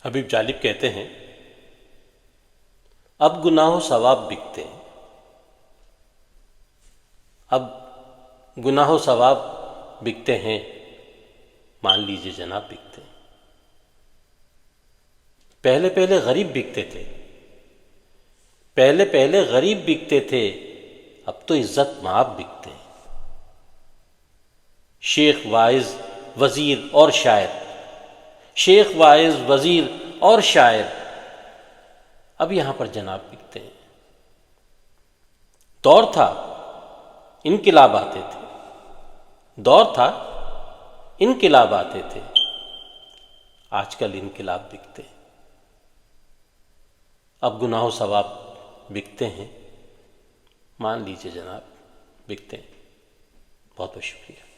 हबीब जालिब कहते हैं, अब गुनाह सवाब बिकते हैं। अब गुनाह सवाब बिकते हैं, मान लीजिए जनाब बिकते हैं। पहले पहले गरीब बिकते थे, पहले पहले गरीब बिकते थे, अब तो इज्जत माब बिकते हैं। शेख वाइज वजीर और शायर, शेख वाइज वजीर और शायर, अब यहां पर जनाब बिकते हैं। दौर था इनकिलाब आते थे, दौर था इनकिलाब आते थे, आजकल इनकिलाब बिकते हैं। अब गुनाह सवाब बिकते हैं, मान लीजिए जनाब बिकते हैं। बहुत बहुत शुक्रिया।